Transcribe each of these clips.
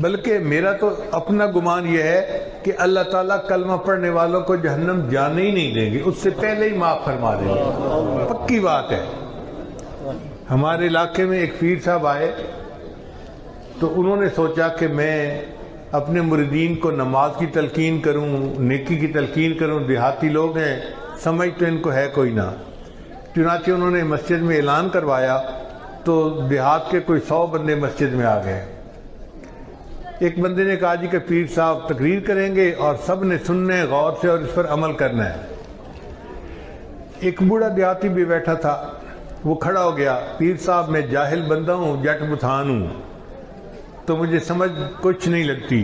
بلکہ میرا تو اپنا گمان یہ ہے کہ اللہ تعالیٰ کلمہ پڑھنے والوں کو جہنم جانے ہی نہیں دیں گے، اس سے پہلے ہی معاف فرما دیں گے، پکی بات ہے۔ ہمارے علاقے میں ایک پیر صاحب آئے تو انہوں نے سوچا کہ میں اپنے مریدین کو نماز کی تلقین کروں، نیکی کی تلقین کروں، دیہاتی لوگ ہیں، سمجھ تو ان کو ہے کوئی نہ۔ چنانچہ انہوں نے مسجد میں اعلان کروایا تو دیہات کے کوئی 100 بندے مسجد میں آ گئے۔ ایک بندے نے کہا جی کہ پیر صاحب تقریر کریں گے اور سب نے سننا ہے غور سے اور اس پر عمل کرنا ہے۔ ایک بوڑھا دیہاتی بھی بیٹھا تھا، وہ کھڑا ہو گیا، پیر صاحب میں جاہل بندہ ہوں، جٹ بتھان ہوں، تو مجھے سمجھ کچھ نہیں لگتی،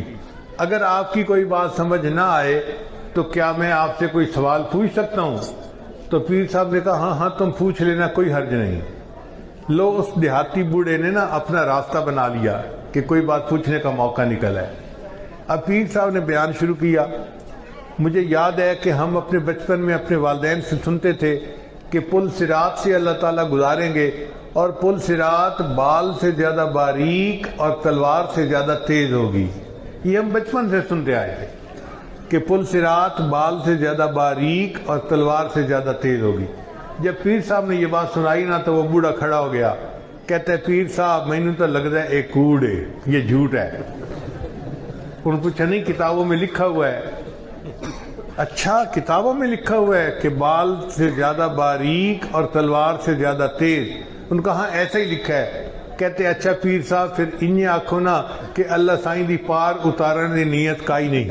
اگر آپ کی کوئی بات سمجھ نہ آئے تو کیا میں آپ سے کوئی سوال پوچھ سکتا ہوں؟ تو پیر صاحب نے کہا ہاں ہاں تم پوچھ لینا، کوئی حرج نہیں۔ لوگ اس دیہاتی بوڑھے نے نا اپنا راستہ بنا لیا کہ کوئی بات پوچھنے کا موقع نکل ہے۔ اب پیر صاحب نے بیان شروع کیا۔ مجھے یاد ہے کہ ہم اپنے بچپن میں اپنے والدین سے سنتے تھے کہ پل صراط سے اللہ تعالیٰ گزاریں گے اور پل صراط بال سے زیادہ باریک اور تلوار سے زیادہ تیز ہوگی۔ یہ ہم بچپن سے سنتے آئے تھے کہ پل صراط بال سے زیادہ باریک اور تلوار سے زیادہ تیز ہوگی۔ جب پیر صاحب نے یہ بات سنائی نا تو وہ بوڑھا کھڑا ہو گیا، کہتا ہے پیر صاحب میں نے تو لگ رہا ہے ایک کوڑ ہے، یہ جھوٹ ہے۔ انہوں نے پوچھا نہیں کتابوں میں لکھا ہوا ہے۔ اچھا کتابوں میں لکھا ہوا ہے کہ بال سے زیادہ باریک اور تلوار سے زیادہ تیز؟ ان کا ہاں ایسا ہی لکھا ہے۔ کہتے اچھا پیر صاحب پھر انہیں آکھو نا کہ اللہ سائیں دی پار اتارن دی نیت کائی نہیں۔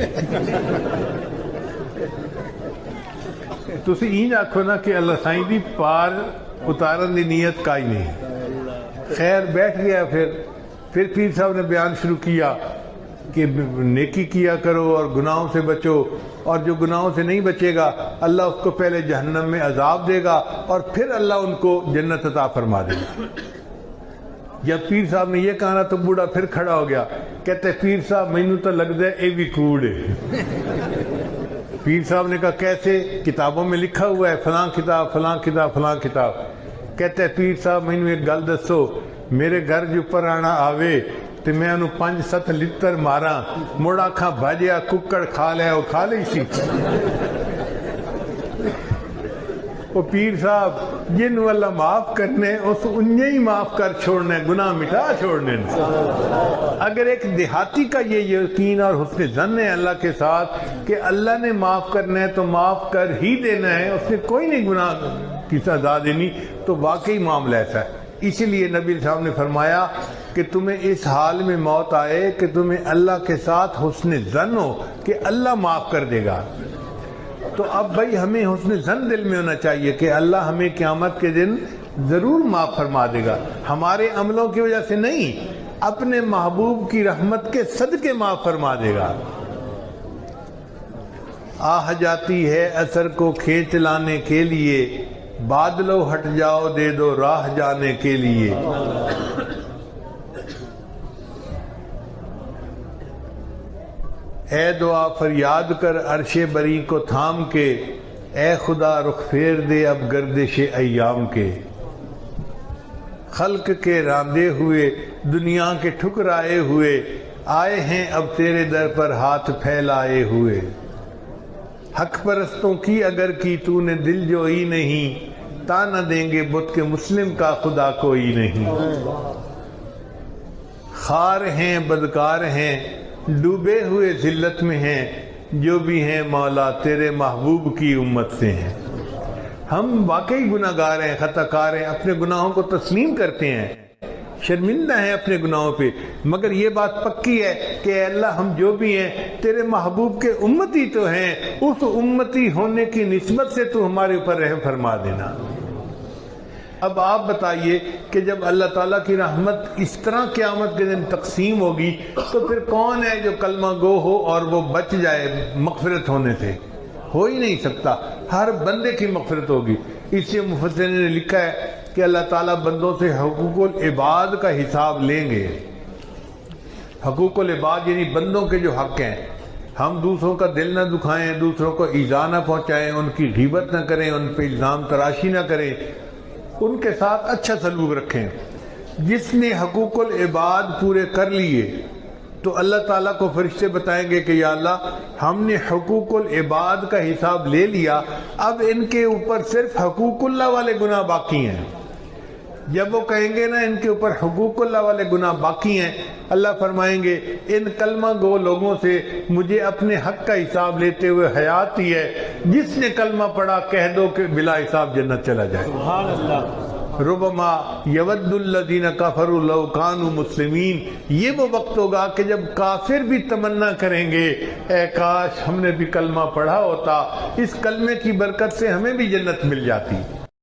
تسی این آکھو نا کہ اللہ سائیں دی پار اتارن دی نیت کائی نہیں۔ خیر بیٹھ گیا۔ پھر پیر صاحب نے بیان شروع کیا کہ نیکی کیا کرو اور گناہوں سے بچو، اور جو گناہوں سے نہیں بچے گا اللہ اس کو پہلے جہنم میں عذاب دے گا اور پھر اللہ ان کو جنت عطا فرما دے گا۔ جب پیر صاحب نے یہ کہا تو بوڑھا پھر کھڑا ہو گیا، کہتے پیر صاحب مینوں تو لگتا ہے اے بھی کوڑ ہے۔ پیر صاحب نے کہا کیسے؟ کتابوں میں لکھا ہوا ہے فلاں کتاب فلاں کتاب فلاں کتاب۔ کہتے پیر صاحب مینوں ایک گل دسو، میرے گھر جو پر آنا آوے تو میں انہوں 5-7 لتر مارا، مڑا کھا بھاجیا ککڑ کھا لیا، وہ کھا لی سی۔ وہ پیر صاحب جنہوں اللہ معاف کرنے اس انہیں ہی معاف کر چھوڑنے، گناہ مٹا چھوڑنے۔ اگر ایک دیہاتی کا یہ یقین اور حسن ظن ہے اللہ کے ساتھ کہ اللہ نے معاف کرنا ہے تو معاف کر ہی دینا ہے، اس نے کوئی نہیں گناہ کی سزا دینی، تو واقعی معاملہ ایسا ہے۔ اسی لیے نبی صاحب نے فرمایا کہ تمہیں اس حال میں موت آئے کہ تمہیں اللہ کے ساتھ حسن ظن ہو کہ اللہ معاف کر دے گا۔ تو اب بھائی ہمیں حسن ظن دل میں ہونا چاہیے کہ اللہ ہمیں قیامت کے دن ضرور معاف فرما دے گا، ہمارے عملوں کی وجہ سے نہیں، اپنے محبوب کی رحمت کے صدقے معاف فرما دے گا۔ آہ جاتی ہے اثر کو کھینچ لانے کے لیے، بادلو ہٹ جاؤ دے دو راہ جانے کے لیے۔ اے دعا فریاد کر عرش بری کو تھام کے، اے خدا رخ پھیر دے اب گردش ایام کے۔ خلق کے راندے ہوئے دنیا کے ٹھکرائے ہوئے، آئے ہیں اب تیرے در پر ہاتھ پھیلائے ہوئے۔ حق پرستوں کی اگر کی تو نے دل جوئی نہیں، تانا دیں گے بت کے مسلم کا خدا کوئی نہیں۔ خار ہیں بدکار ہیں ڈوبے ہوئے ذلت میں ہیں، جو بھی ہیں مولا تیرے محبوب کی امت سے ہیں۔ ہم واقعی گناہ گار ہیں، خطا کار ہیں، اپنے گناہوں کو تسلیم کرتے ہیں، شرمندہ ہیں اپنے گناہوں پہ، مگر یہ بات پکی ہے کہ اے اللہ ہم جو بھی ہیں تیرے محبوب کے امتی تو ہیں، اس امتی ہونے کی نسبت سے تو ہمارے اوپر رحم فرما دینا۔ اب آپ بتائیے کہ جب اللہ تعالیٰ کی رحمت اس طرح قیامت کے دن تقسیم ہوگی تو پھر کون ہے جو کلمہ گو ہو اور وہ بچ جائے مغفرت ہونے سے؟ ہو ہی نہیں سکتا، ہر بندے کی مغفرت ہوگی۔ اس سے مفسرین نے لکھا ہے کہ اللہ تعالیٰ بندوں سے حقوق العباد کا حساب لیں گے۔ حقوق العباد یعنی بندوں کے جو حق ہیں، ہم دوسروں کا دل نہ دکھائیں، دوسروں کو ایذا نہ پہنچائیں، ان کی غیبت نہ کریں، ان پہ الزام تراشی نہ کریں، ان کے ساتھ اچھا سلوک رکھیں۔ جس نے حقوق العباد پورے کر لیے تو اللہ تعالیٰ کو فرشتے بتائیں گے کہ یا اللہ ہم نے حقوق العباد کا حساب لے لیا، اب ان کے اوپر صرف حقوق اللہ والے گناہ باقی ہیں۔ جب وہ کہیں گے نا ان کے اوپر حقوق اللہ والے گناہ باقی ہیں، اللہ فرمائیں گے ان کلمہ گو لوگوں سے مجھے اپنے حق کا حساب لیتے ہوئے حیات ہی ہے، جس نے کلمہ پڑھا کہہ دو کہ بلا حساب جنت چلا جائے۔ سبحان اللہ۔ ربما یود الذین کفروا لو کانوا مسلمین، یہ وہ وقت ہوگا کہ جب کافر بھی تمنا کریں گے اے کاش ہم نے بھی کلمہ پڑھا ہوتا، اس کلمے کی برکت سے ہمیں بھی جنت مل جاتی۔